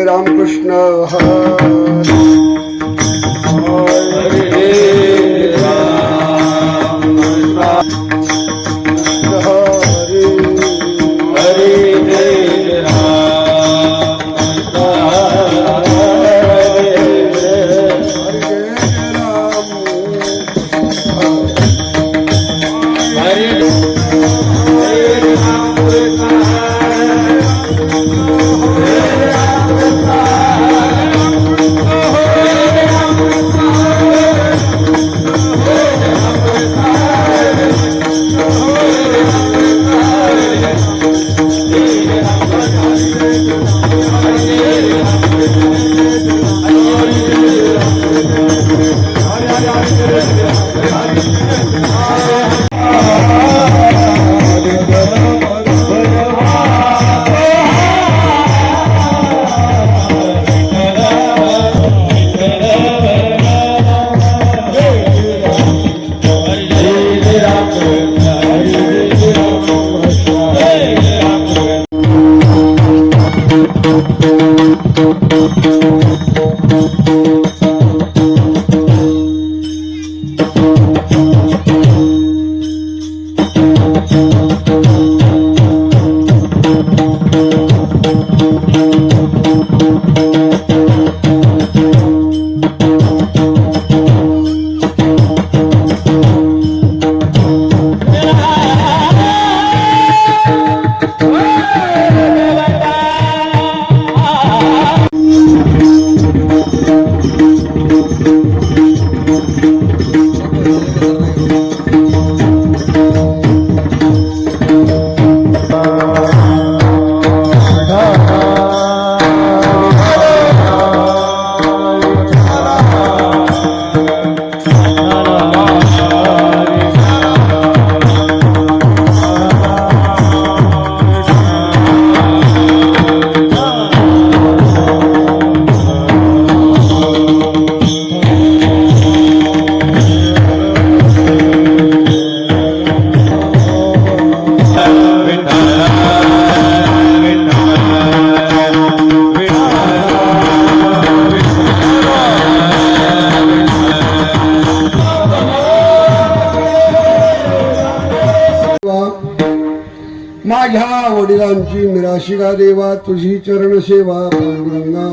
रामकृष्ण माझ्या वडिलांची मिराशिका देवा तुझी चरण सेवा पांडुरंगा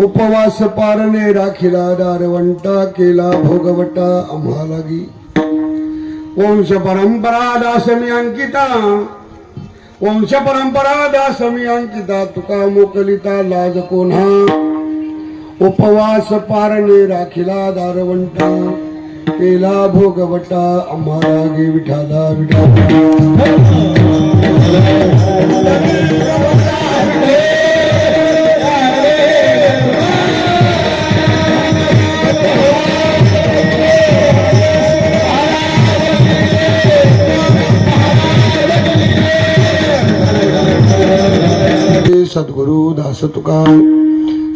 उपवास पारणे राखिला दारवंटा केला भोगवटा आम्हा लागी वंश परंपरा दासमी अंकिता वंश परंपरा दासमी अंकिता तुका मोकलिता लाज कोन्हा उपवास पारणे राखिला दारवंटा केला भोगवटा आम्हा लागी विठाला विठाला सद्गुरु दास तुका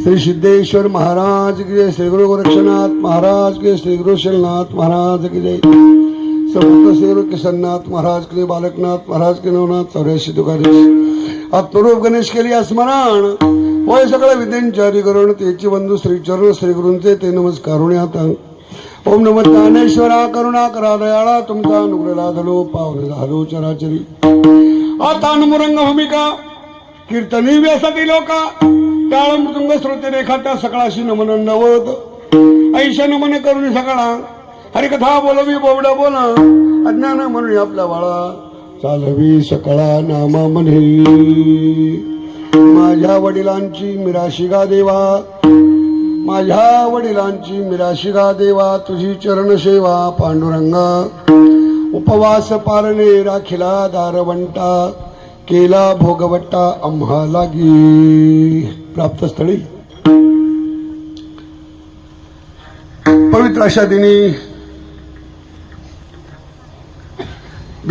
श्री सिद्धेश्वर महाराज की जय, श्री गुरु गोरक्षनाथ महाराज के, श्री गुरु शैलनाथ महाराज की जय, समर्थ श्री गुरु किशननाथ महाराज के, बालकनाथ महाराज के, नवनाथ 84 तुकादेश आत्मरूप गणेश केली स्मरण होय सगळ्या विद्यांचे अधिकरण तेची बंधू श्री चरण श्री गुरूंचे ते नमस्कारुणे आता ओम नमः ज्ञानेश्वरा करुणा करा दयाळा तुमचा अनुग्रह लाधलो पावन झालो चराचरी आता अनुमरंग भूमिका कीर्तनी व्यासाठी लोका टाळ मृदुंग श्रोते रेखाटा सकाळशी नमन नवत ऐशा नमन करुणी सकाळा हरिकथा बोलवी बोबडा बोला अज्ञान म्हणून आपल्या बाळा चालवी सकाळा नामा म्हणे माझ्या वडिलांची मिराशिगा देवा माझ्या वडिलांची मिराशिगा देवा तुझी चरण सेवा पांडुरंगा उपवास पारणे राखिला दारवंटा केला भोगवट्टा आम्हा लागी. प्राप्त स्थळी पवित्र अशा दिनी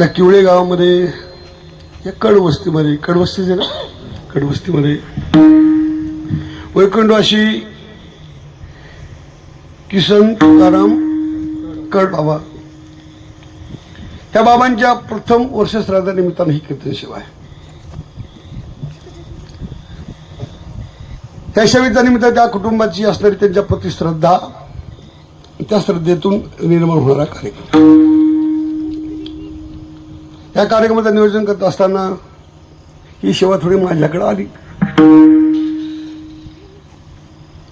या किवळे गावामध्ये या कडवस्तीमध्ये वैकुंठवासी किसन तुकाराम कड बाबा त्या बाबांच्या प्रथम वर्ष श्राद्धानिमित्तानं ही कीर्तन सेवा आहे. त्या सेवेच्या निमित्त त्या कुटुंबाची असणारी त्यांच्या प्रति श्रद्धा त्या श्रद्धेतून निर्माण होणारा कार्यक्रम. या कार्यक्रमाचं नियोजन करत असताना ही सेवा थोडी माझ्याकडे आली.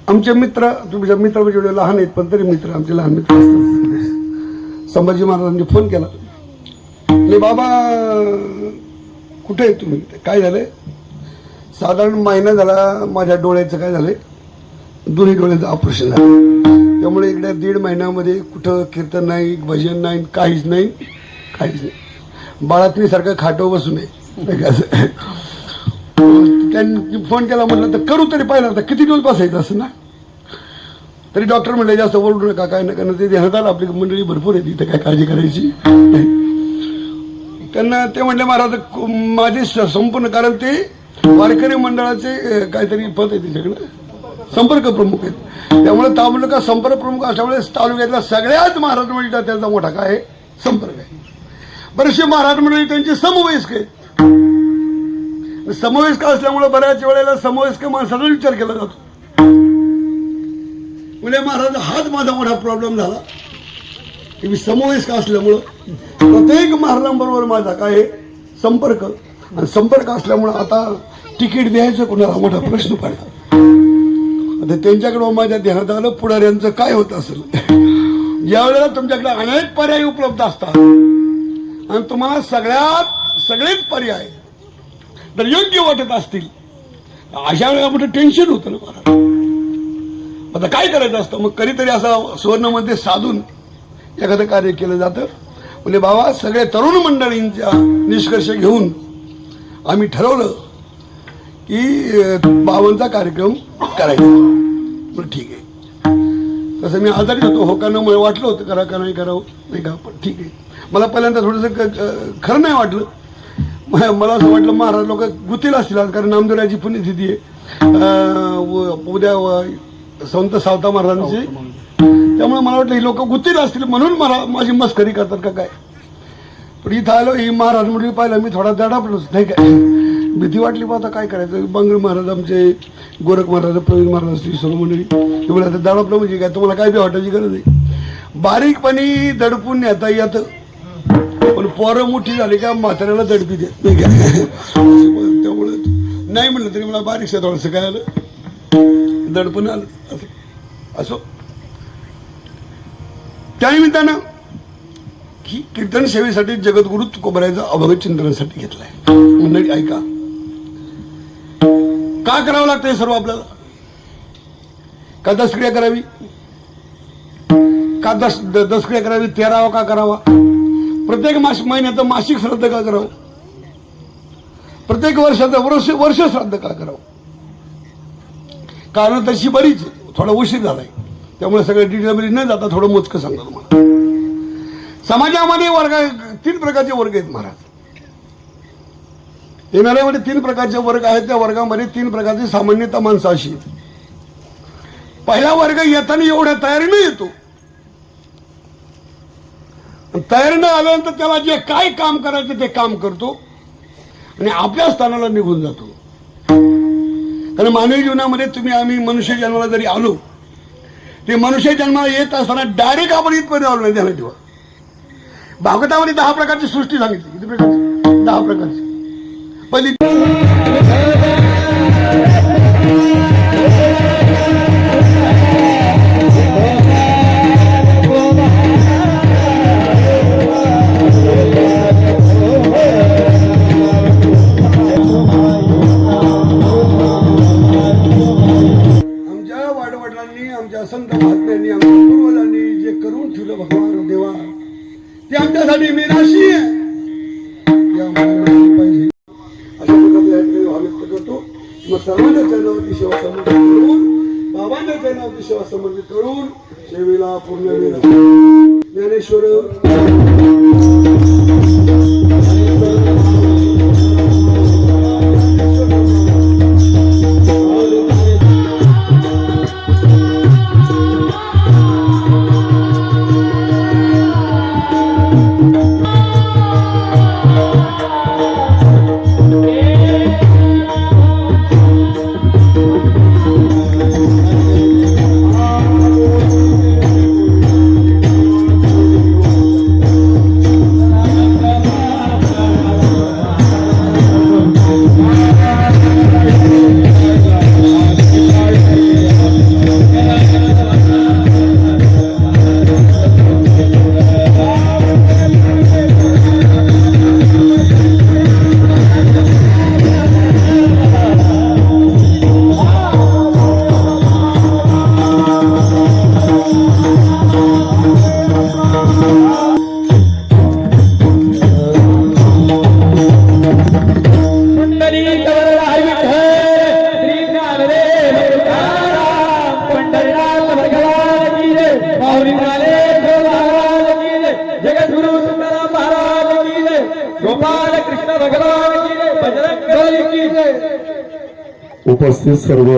आमचे मित्र तुमच्या मित्र जेवढे लहान आहेत पण तरी मित्र आमचे लहान मित्र असतात. संभाजी महाराजांनी फोन केला ले बाबा कुठे आहे तुम्ही. काय झालंय साधारण महिना झाला माझ्या डोळ्याचं काय झालंय दोन्ही डोळ्याचं ऑपरेशन झालं. त्यामुळे इकडे 1.5 महिन्यामध्ये कुठं कीर्तन नाही भजन नाही काहीच नाही. बाळातणीसारखं खाटो बसू नये. त्यांनी फोन केला म्हटलं तर करू तरी पाहिलं आता किती दिवस बसायचं असं ना. तरी डॉक्टर म्हणले जास्त ओरडू नका काय नका ते ध्यानात आलं आपली मंडळी भरपूर आहे तिथं काय काळजी करायची. त्यांना ते म्हणले महाराज माझे संपूर्ण कारण ते वारकरी मंडळाचे काहीतरी पद आहे तिच्याकडे संपर्क प्रमुख आहेत. त्यामुळे तालुका संपर्क प्रमुख असल्यामुळे तालुक्यातला सगळ्याच महाराज मंडळीचा त्यांचा मोठा काय आहे संपर्क आहे. बरेचसे महाराज मंडळी त्यांचे समवयस्क आहेत. समवयस्क असल्यामुळे बऱ्याच वेळेला समवयस्क माणसाचा विचार केला जातो. म्हणजे महाराज हाच माझा मोठा प्रॉब्लेम झाला की मी समवयस्क असल्यामुळं प्रत्येक महाराजांबरोबर माझा काय संपर्क आणि संपर्क असल्यामुळं आता तिकीट द्यायचं कोणाला मोठा प्रश्न पडला. आता त्यांच्याकडे माझ्या ध्यानात आलं पुढाऱ्यांचं काय होत असेल. ज्यावेळेला तुमच्याकडे अनेक पर्याय उपलब्ध असतात आणि तुम्हाला सगळेच पर्याय जर योग्य वाटत असतील अशा वेळेला मोठं टेन्शन होतं ना मला. आता काय करायचं असतं मग कधीतरी असं सुवर्णमध्ये साधून एखादं कार्य केलं जातं. म्हणजे बाबा सगळे तरुण मंडळींचा निष्कर्ष घेऊन आम्ही ठरवलं की बाबांचा कार्यक्रम करायचा. बरं ठीक आहे. तसं मी आजारी होतो हो का न वाटलं होतं करा का नाही करावं नाही का पण ठीक आहे. मला पहिल्यांदा थोडंसं खरं नाही वाटलं. मला असं वाटलं महाराज लोक गुतील असतील आज कारण नामदेवराची पुण्यतिथी आहे उद्या संत सावता महाराजांची. त्यामुळे मला वाटलं ही लोक गुतील असतील म्हणून मला माझी मस्करी करतात का काय. पण इथं आलो ही महाराज मंडळी पाहिलं मी थोडा दडापलोच नाही काय भीती वाटली आता काय करायचं. बांगडी महाराज आमचे गोरख महाराज प्रवीण महाराज श्री सर्व मंडळी एवढं आता दडापलं म्हणजे काय तुम्हाला काय बी वाटायची गरज आहे. बारीकपणी दडपून नेता येतं पण पोरं मोठी झाली का म्हाताऱ्याला दडपी देत नाही काय. त्यामुळे नाही म्हणलं तरी मला बारीकशा थोडंसं काय आलं दडपण आलं असो. त्यानिमित्तानं ही कीर्तन सेवेसाठी जगद्गुरु तुकोबरायचं अभंग चिंतनासाठी घेतलंय. मंडळी ऐका का करावं लागतं हे सर्व आपल्याला. का दसक्रिया करावी का दसक्रिया करावी 13वा का करावा. प्रत्येक महिन्याचं मासिक श्राद्ध का करावं. प्रत्येक वर्षाचं वर्ष श्राद्ध का करावं. कारण तशी बरीच थोडा उशीर झालाय त्यामुळे सगळं डिटेलमध्ये न जाता थोडं मोजकं सांगतो तुम्हाला. समाजामध्ये 3 प्रकारचे वर्ग आहेत महाराज. येणाऱ्यामध्ये 3 प्रकारचे वर्ग आहेत. त्या वर्गामध्ये 3 प्रकारची सामान्यतः माणसं अशी. पहिला वर्ग येताना एवढ्या तयारीने येतो. तयारीनं आल्यानंतर त्याला जे काय काम करायचं ते काम करतो आणि आपल्या स्थानाला निघून जातो. कारण मानवी जीवनामध्ये आम्ही मनुष्य जन्माला जरी आलो ते मनुष्य जन्माला येत असताना डायरेक्ट आपण इथपर्यंत आलो नाही. ध्यानात ठेवा भागवतामध्ये 10 प्रकारची सृष्टी सांगितली. किती प्रकारची 10 प्रकारची. पहिली दिलं भगवान देवा ते आमच्यासाठी मीनाशी आहे ती आम्हाला मिळाली पाहिजे अशा प्रकारे या ठिकाणी भाव व्यक्त करतो मग सर्वांच्या चरणावरती सेवा समर्पित करून बाबांच्या चरणावरती सेवा समर्पित करून सेवेला पूर्ण वेळ ज्ञानेश्वर उपस्थित सर्व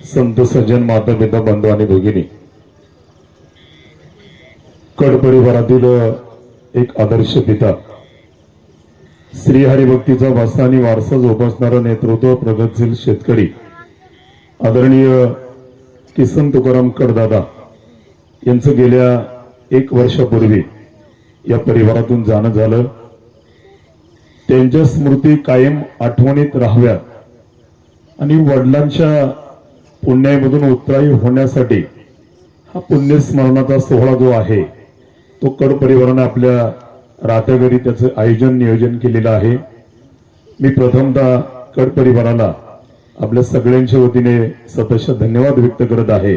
संत सज्जन माता पिता बंधू आणि भगिनी कड परिवारातील एक आदर्श पिता श्री हरिभक्तीचा वारसा आणि वारसा जोपासणारा नेतृत्व प्रगतशील शेतकरी आदरणीय किसन तुकाराम कडदादा यांचं गेल्या 1 वर्षापूर्वी या परिवारातून जाणं झालं। त्यांच्या स्मृती कायम आठवणीत राहाव्यात आणि वडिलांच्या पुण्यामधून उत्तरायी होण्यासाठी हा पुण्यस्मरणाचा सोहळा जो आहे तो कड परिवाराने आपल्या राहत्या घरी त्याचं आयोजन नियोजन केलेलं आहे। मी प्रथमतः कड परिवाराला आपल्या सगळ्यांच्या वतीने सतत धन्यवाद व्यक्त करत आहे।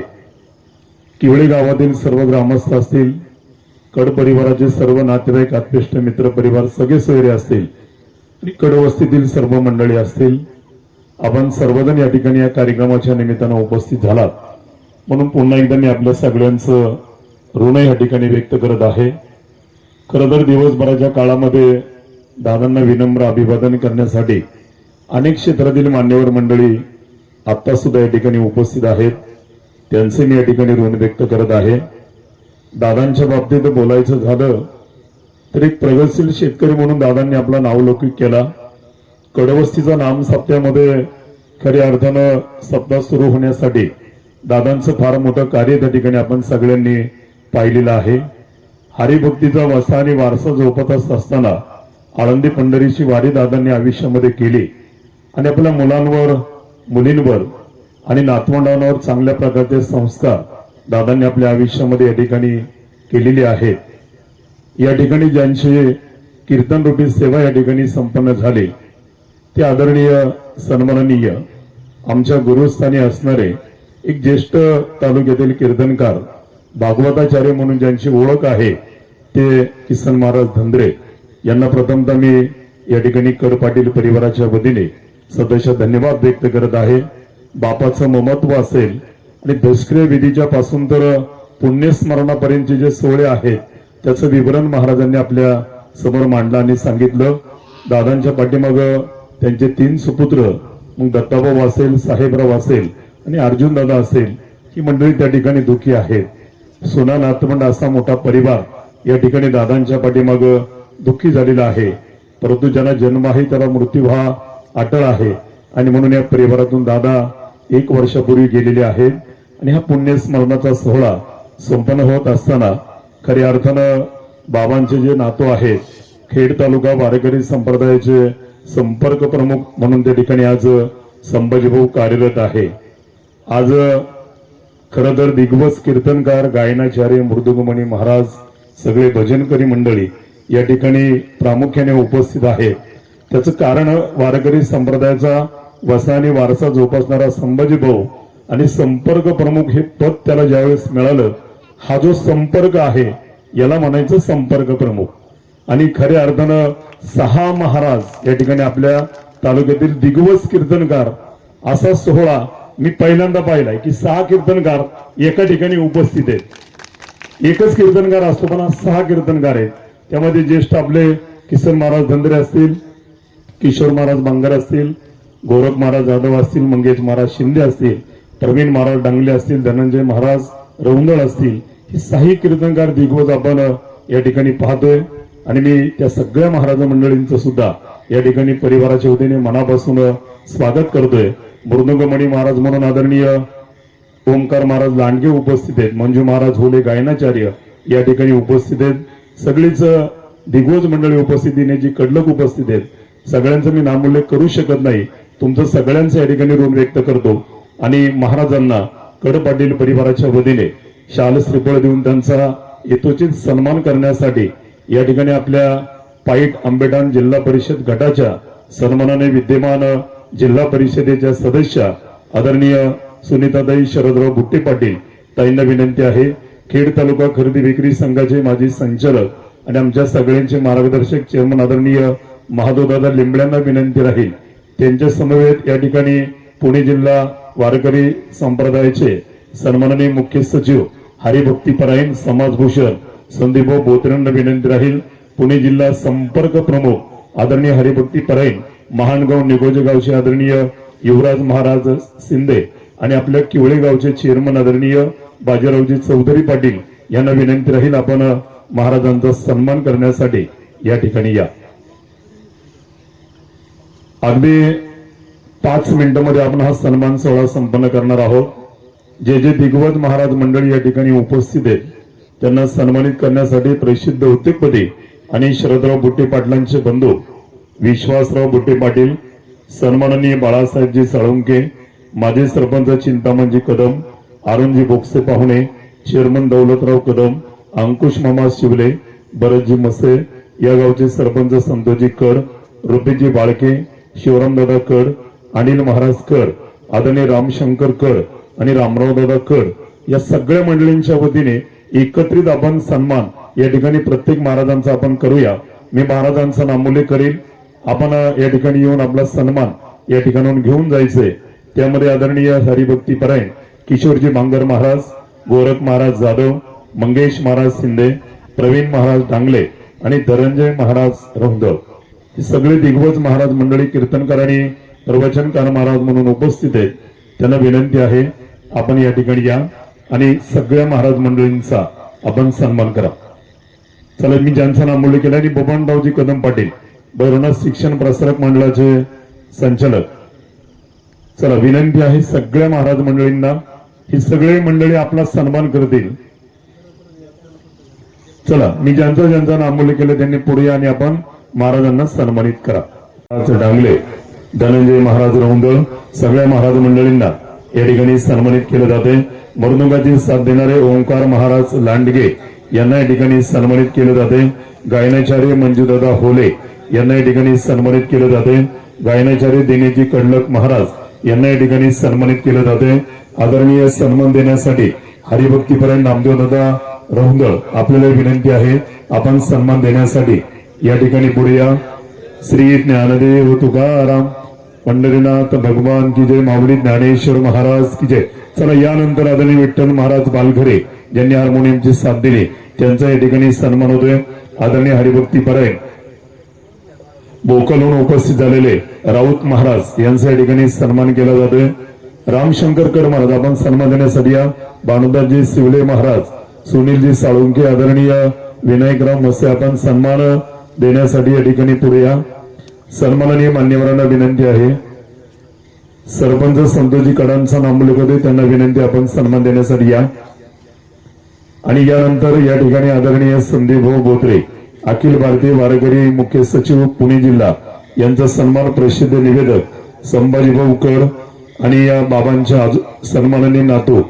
किवळे गावातील सर्व ग्रामस्थ असतील, कड परिवाराचे सर्व नातेवाईक आत्मिष्ट मित्र परिवार सगळे सोयरे असतील आणि कडवस्तीतील सर्व मंडळी असतील, आपण सर्वजण या ठिकाणी या कार्यक्रमाच्या निमित्तानं उपस्थित झालात म्हणून पुन्हा एकदा मी आपल्या सगळ्यांचं ऋण या ठिकाणी व्यक्त करत आहे। खरं तर दिवसभराच्या काळामध्ये दादांना विनम्र अभिवादन करण्यासाठी अनेक क्षेत्रातील मान्यवर मंडळी आता सुद्धा या ठिकाणी उपस्थित आहेत, त्यांचे मी या ठिकाणी ऋण व्यक्त करत आहे। दादांच्या बाबतीत बोलायचं झालं तर एक प्रगतशील शेतकरी म्हणून दादांनी आपला नावलौकिक केला। कडवस्तीचा नाम सप्त्यामध्ये खऱ्या अर्थानं सप्ताह सुरू होण्यासाठी दादांचं फार मोठं कार्य त्या ठिकाणी आपण सगळ्यांनी पाहिलेलं आहे। हरिभक्तीचा वसा आणि वारसा जोपासत असताना आळंदी पंढरीची वारी दादांनी आयुष्यामध्ये केली आणि आपल्या मुलांवर मुलींवर आणि नातवंडांवर चांगल्या प्रकारचे संस्कार दादांनी आपल्या आयुष्यामध्ये या ठिकाणी केलेले आहेत। या ठिकाणी ज्यांची कीर्तन रूपी सेवा या ठिकाणी संपन्न झाली ते आदरणीय सन्माननीय आमच्या गुरुस्थानी असणारे एक ज्येष्ठ तालुक्यातील कीर्तनकार भागवताचार्य म्हणून ज्यांची ओळख आहे ते किसन महाराज धंद्रे यांना प्रथमतः मी या ठिकाणी कड पाटील परिवाराच्या वतीने सदस्य धन्यवाद व्यक्त करत आहे। बापाचं ममत्व असेल आणि दशक्रिय विधीच्या पासून तर पुण्यस्मरणापर्यंतचे जे सोहळे आहेत त्याचं विवरण महाराजांनी आपल्या समोर मांडलं आणि सांगितलं। दादांच्या पाठीमागं त्यांचे 3 सुपुत्र मग दत्ताभाऊ असेल, साहेबराव असेल आणि अर्जुन दादा असेल ही मंडळी त्या ठिकाणी दुखी आहेत। सोना नातवंड असा मोठा परिवार या ठिकाणी दादांच्या पाठीमागं दुःखी झालेला आहे, परंतु ज्यांना जन्म आहे त्याला मृत्यू हा अटळ आहे आणि म्हणून या परिवारातून दादा 1 वर्षापूर्वी गेलेले आहेत आणि हा पुण्यस्मरणाचा सोहळा संपन्न होत असताना खऱ्या अर्थानं बाबांचे जे नातू आहेत खेड तालुका वारकरी संप्रदायाचे संपर्क प्रमुख म्हणून त्या ठिकाणी आज संभाजीभाऊ कार्यरत आहे। आज खरं तर दिग्वस कीर्तनकार, गायनाचार्य, मृदुंगमणी महाराज सगळे भजनकरी मंडळी या ठिकाणी प्रामुख्याने उपस्थित आहेत। त्याचं कारण वारकरी संप्रदायाचा वसा आणि वारसा जोपासणारा संभाजीभाऊ आणि संपर्क प्रमुख हे पद त्याला ज्यावेळेस मिळालं हा जो संपर्क आहे याला म्हणायचं संपर्क प्रमुख. आणि खऱ्या अर्थानं 6 महाराज या ठिकाणी आपल्या तालुक्यातील दिग्वस कीर्तनकार असा सोहळा मी पहिल्यांदा पाहिलाय की 6 कीर्तनकार एका ठिकाणी उपस्थित आहेत. एकच कीर्तनकार असतो पण 6 कीर्तनकार आहेत. त्यामध्ये ज्येष्ठ आपले किसन महाराज धंदरे असतील, किशोर महाराज बांगर असतील, गोरख महाराज जाधव असतील, मंगेश महाराज शिंदे असतील, प्रवीण महाराज डांगले असतील, धनंजय महाराज रौंदळ असतील. हे 6 कीर्तनकार दिग्वस आपण या ठिकाणी पाहतोय. आणि मी त्या सगळ्या महाराज मंडळींचं सुद्धा या ठिकाणी परिवाराच्या वतीने मनापासून स्वागत करतोय. मृदंगमणी महाराज म्हणून आदरणीय ओमकार महाराज लांडगे उपस्थित आहेत. मंजू महाराज होले गायनाचार्य या ठिकाणी उपस्थित आहेत. सगळीच दिग्वज मंडळी उपस्थितीने जी कडलक उपस्थित आहेत. सगळ्यांचा मी नामोल्लेख करू शकत नाही. तुमचं सगळ्यांचं या ठिकाणी ऋण व्यक्त करतो. आणि महाराजांना कड पाटील परिवाराच्या वतीने शाल श्रीफळ देऊन त्यांचा यथोचित सन्मान करण्यासाठी या ठिकाणी आपल्या पाईट आंबेठाण जिल्हा परिषद गटाच्या सन्मानाने विद्यमान जिल्हा परिषदेच्या सदस्य आदरणीय सुनीताताई शरदराव बुट्टे पाटील ताईंना विनंती आहे. खेड तालुका खरेदी विक्री संघाचे माजी संचालक आणि आमच्या सगळ्यांचे मार्गदर्शक चेअरमन आदरणीय महादेवदादा लिंबड्यांना विनंती राहील त्यांच्या समवेत या ठिकाणी पुणे जिल्हा वारकरी संप्रदायाचे सन्माननीय मुख्य सचिव हरिभक्तीपरायण समाजभूषण संदीपभाऊ बोत्रेंना विनंती राहील. पुणे जिल्हा संपर्क प्रमुख आदरणीय हरिभक्तीपरायण महानगाव निगोजे गावचे आदरणीय युवराज महाराज शिंदे आणि आपल्या किवळे गावचे चेअरमन आदरणीय बाजीरावजी चौधरी पाटील यांना विनंती राहील आपण महाराजांचा सन्मान करण्यासाठी या ठिकाणी या. अगदी 5 मिनिटांमध्ये आपण हा सन्मान सोहळा संपन्न करणार आहोत. जे जे दिग्वज महाराज मंडळी या ठिकाणी उपस्थित आहेत त्यांना सन्मानित करण्यासाठी प्रसिद्ध उद्योगपती आणि शरदराव बुट्टे पाटलांचे बंधू विश्वासराव बुट्टे पाटील, सन्माननीय बाळासाहेबजी साळुंके, माजी सरपंच चिंतामणजी कदम, अरुणजी बोक्से पाहुणे, चेअरमन दौलतराव कदम, अंकुश मामा शिवले, भरतजी मसे, या गावचे सरपंच संतोषजी कर, रुपेजी बाळके, शिवरामदादा कर, अनिल महाराज कर, आदरणीय रामशंकर कर आणि रामरावदादा कर या सगळ्या मंडळींच्या वतीने एकत्रित आपण सन्मान या ठिकाणी प्रत्येक महाराजांचा आपण करूया. मी महाराजांचा नामोल्लेख करेल. आपण या ठिकाणी येऊन आपला सन्मान या ठिकाणाहून घेऊन जायचंय. त्यामध्ये आदरणीय हरिभक्तीपरायण किशोरजी बांगर महाराज, गोरख महाराज जाधव, मंगेश महाराज शिंदे, प्रवीण महाराज डांगले आणि धनंजय महाराज रौंदळ हे सगळे दिग्वज महाराज मंडळी कीर्तनकार आणि प्रवचनकार महाराज म्हणून उपस्थित आहेत. त्यांना विनंती आहे आपण या ठिकाणी या आणि सगळ्या महाराज मंडळींचा आपण सन्मान करा. चला, मी ज्यांचा नामोल्लेख केला आणि बबनरावजी कदम पाटील भैरवनाथ शिक्षण प्रसारक मंडळाचे संचालक. चला, विनंती आहे सगळ्या महाराज मंडळींना, ही सगळे मंडळी आपला सन्मान करतील. चला, मी ज्यांचा नामोल्लेख केलं त्यांनी पुढे या आणि आपण महाराजांना सन्मानित करा. डांगले, धनंजय महाराज रौंदळ सगळ्या महाराज मंडळींना या ठिकाणी सन्मानित केले जाते. मृदंगाची साथ देणारे ओंकार महाराज लांडगे यांना या ठिकाणी सन्मानित केले जाते. गायनाचार्य मंजूदादा होले यांना या ठिकाणी सन्मानित केले जाते. गायनाचार्य दिनेजी कडलक महाराज यांना या ठिकाणी सन्मानित केले जाते. आदरणीय सन्मान देण्यासाठी हरिभक्तीपरायण नामदेवदादा रौंदळ आपल्याला विनंती आहे आपण सन्मान देण्यासाठी या ठिकाणी पुढे या. श्री ज्ञानदेव तुकाराम पंढरीनाथ भगवान की जय, माऊली ज्ञानेश्वर महाराज की जय. चला, यानंतर आदरणीय विठ्ठल महाराज बालघरे ज्यांनी हार्मोनियमची साथ दिली त्यांचा या ठिकाणी सन्मान होतोय. आदरणीय हरिभक्तीपरायण बोकलहून उपस्थित झालेले राऊत महाराज यांचा या ठिकाणी सन्मान केला जातोय. रामशंकर कर महाराज आपण सन्मान देण्यासाठी या. भानुदासजी शिवले महाराज, सुनीलजी साळुंके, आदरणीय विनायकराव मसे आपण सन्मान देण्यासाठी या ठिकाणी पुढे या. सन्माननीय मान्यवरांना विनंती आहे, सरपंच संतोषजी कडांचा नामोल्लेख होते त्यांना विनंती आपण सन्मान देण्यासाठी या. आणि यानंतर या ठिकाणी आदरणीय संदीपभाऊ बोत्रे अखिल भारतीय वारकरी मुख्य सचिव पुणे जिल्हा यांचा सन्मान प्रसिद्ध निवेदक संभाजीभाऊ कर आणि या बाबांच्या सन्माननीय नातू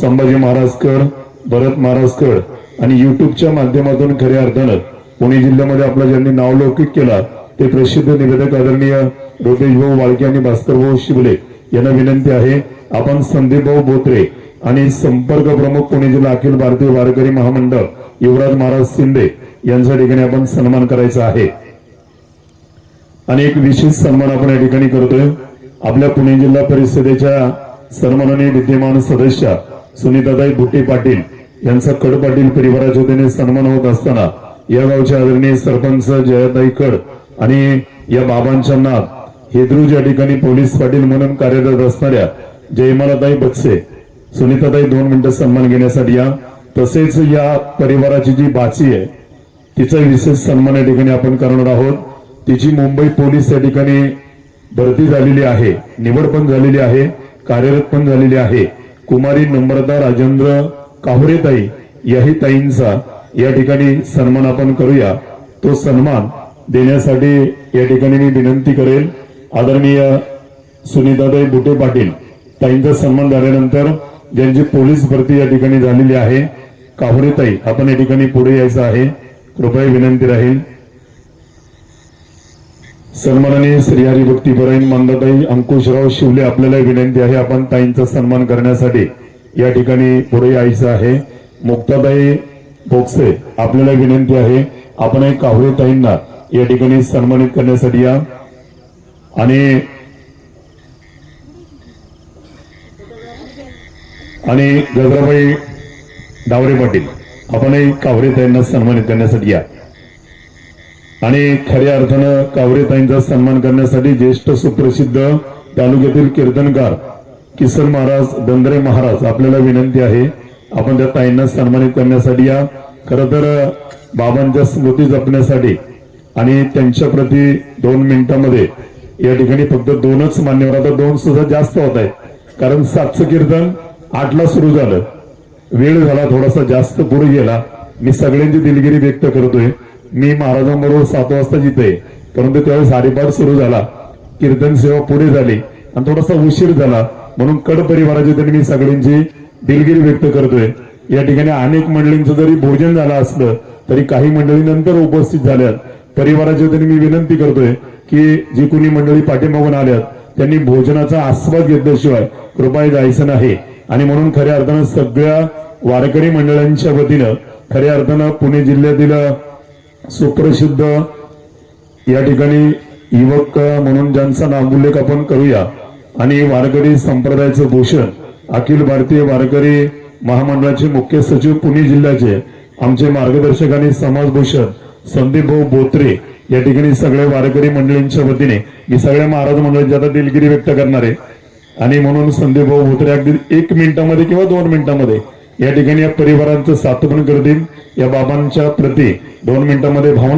संभाजी महाराज कर, भरत महाराज कर आणि युट्यूबच्या माध्यमातून खऱ्या अर्थानं पुणे जिल्ह्यामध्ये आपला ज्यांनी नावलौकिक केला ते प्रसिद्ध निवेदक आदरणीय रुपेशभाऊ वाळके आणि भास्करभाऊ शिवले यांना विनंती आहे आपण संदीपभाऊ बोत्रे आणि संपर्क प्रमुख पुणे जिल्हा अखिल भारतीय वारकरी महामंडळ युवराज महाराज शिंदे यांच्या ठिकाणी आपण सन्मान करायचा आहे. आणि एक विशेष सन्मान आपण या ठिकाणी करतोय. आपल्या पुणे जिल्हा परिषदेच्या सन्माननीय विद्यमान सदस्य सुनीताताई बुट्टे पाटील यांचा कड पाटील परिवाराच्या वतीने सन्मान होत असताना या गावचे आदरणीय सरपंच जयताई कड आणि या बाबांच्या नात हेद्रुज या ठिकाणी पोलीस पाटील म्हणून कार्यरत असणाऱ्या जयमालाताई बत्से सुनीताताई 2 मिनिटं सन्मान घेण्यासाठी या. तसेच या परिवाराची जी बाची आहे तिचा विशेष सन्मान या ठिकाणी आपण करणार आहोत. तिची मुंबई पोलीस या ठिकाणी भरती झालेली आहे, निवड पण झालेली आहे, कार्यरत पण झालेली आहे. कुमारी नम्रता राजेंद्र काहुरेताई याही ताईंचा या ठिकाणी सन्मान आपण करूया. तो सन्मान देण्यासाठी या ठिकाणी मी विनंती करेल. आदरणीय सुनीताताई बुटे पाटील ताईंचा सन्मान झाल्यानंतर ज्यांची पोलीस भरती या ठिकाणी झालेली आहे काहुरेताई आपण या ठिकाणी पुढे यायचं आहे. कृपया विनंती राहील. सन्माननीय श्री हरिभक्तीपरायण मंदाताई अंकुशराव शिवले आपल्याला विनंती आहे आपण ताईंचा सन्मान करण्यासाठी या ठिकाणी पुढे यायचं आहे. मुक्ताताई बोक्से आपल्याला विनंती आहे आपण एक काहुरे ताईंना या ठिकाणी सन्मानित करण्यासाठी या. आणि गजराबाई डावरे पाटील आपण एक काहुरे ताईंना सन्मानित करण्यासाठी या. आणि खऱ्या अर्थानं कावरेताईंचा सन्मान करण्यासाठी ज्येष्ठ सुप्रसिद्ध तालुक्यातील कीर्तनकार किसन महाराज दंद्रे महाराज आपल्याला विनंती आहे आपण त्या ताईंना सन्मानित करण्यासाठी या. खरं तर बाबांच्या स्मृती जपण्यासाठी आणि त्यांच्या प्रती 2 मिनिटांमध्ये या ठिकाणी फक्त 2च मान्यवर, आता 2 सुद्धा जास्त होत आहेत कारण 7चं कीर्तन 8ला सुरू झालं, वेळ झाला थोडासा जास्त पुढे गेला. मी सगळ्यांची दिलगिरी व्यक्त करतोय. मी महाराजांबरोबर 7 वाजता जिथे परंतु त्यावेळेस हरिपाठ सुरू झाला, कीर्तन सेवा पुढे झाली आणि थोडासा उशीर झाला म्हणून कड परिवाराची तरी मी सगळ्यांची दिलगिरी व्यक्त करतोय. या ठिकाणी अनेक मंडळींचं जरी भोजन झालं असलं तरी काही मंडळी नंतर उपस्थित झाल्यात. परिवाराच्या तरी मी विनंती करतोय की जी कोणी मंडळी पाठीमागून आल्यात त्यांनी भोजनाचा आस्वाद घेतल्याशिवाय कृपया जायचं नाही. आणि म्हणून खऱ्या अर्थानं सगळ्या वारकरी मंडळांच्या वतीनं खऱ्या अर्थानं पुणे जिल्ह्यातील सुप्रसिद्ध या ठिकाणी युवक म्हणून ज्यांचा नामोल्लेख आपण करूया आणि वारकरी संप्रदायाचं भूषण अखिल भारतीय वारकरी महामंडळाचे मुख्य सचिव पुणे जिल्ह्याचे आमचे मार्गदर्शक आणि समाजभूषण संदीप भाऊ बोत्रे या ठिकाणी सगळ्या वारकरी मंडळींच्या वतीने मी सगळ्या महाराज मंडळांची आता दिलगिरी व्यक्त करणार आहे. आणि म्हणून संदीप भाऊ बोत्रे अगदी 1 मिनिटामध्ये किंवा 2 मिनिटांमध्ये या ठिकाणी या परिवारांचं सातपण करतील. या बाबांच्या प्रती 2 मिनिटांमध्ये भावना